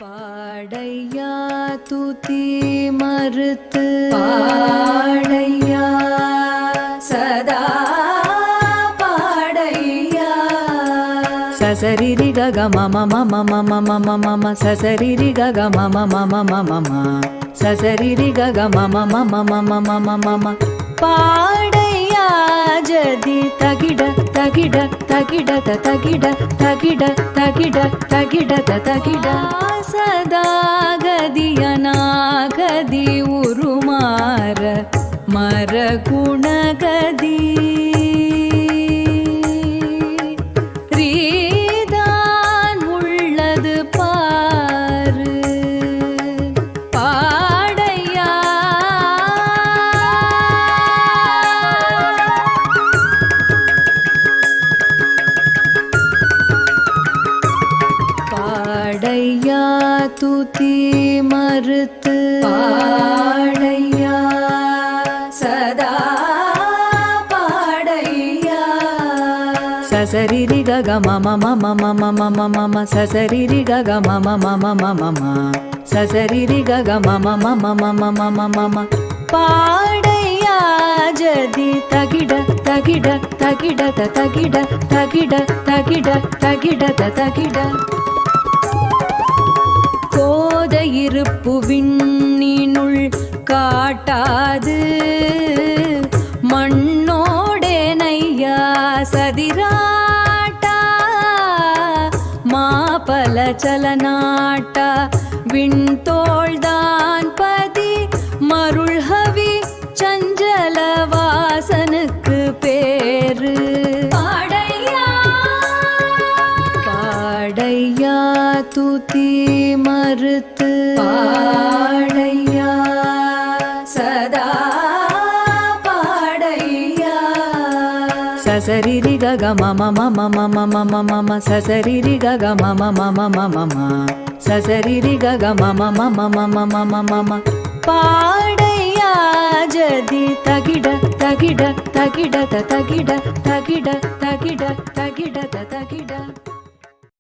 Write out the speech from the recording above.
பாடையா துதி மறுத்து பாடையா சதா பாடையா சசரிரி கக மம மம மம மம மம சசரிரி கக மம மம மம மம சசரிரி கக மம மம மம மம மம பாடையா ஜதி தகிட தகிட தகிட தகிட தகிட தகிட தகிட தகிட சதா கதியனாகதி உருமாற மர குணகதி ரீதான் உள்ளது பாரு பாடையா பாடையா துதி மறுத்து பாடையா சதா பாடையா சசரிரி கக மம மம மம மம மம சசரிரி கக மம மம மம மம சசரிரி கக மம மம மம மம மம பாடையா ஜதி தகிட தகிட தகிட தகிட தகிட தகிட தகிட தகிட கோதையிருப்பு விண்ணினுள் காட்டாது மண்ணோடே நையா சதிராட்டா மாபல சலநாட்டா விண்தோள்தான் பதி மருள்ஹவி சஞ்சல வாசனுக்கு பேரு பாடையா பாடையா துதி மறுத்து பாடையா சதா பாடையா சசரிரி கக மம மம மம மம மம சசரிரி கக மம மம மம மம சசரிரி கக மம மம மம மம மம பாடையா ஜதி தகிட தகிட தகிட தகிட தகிட தகிட தகிட தகிட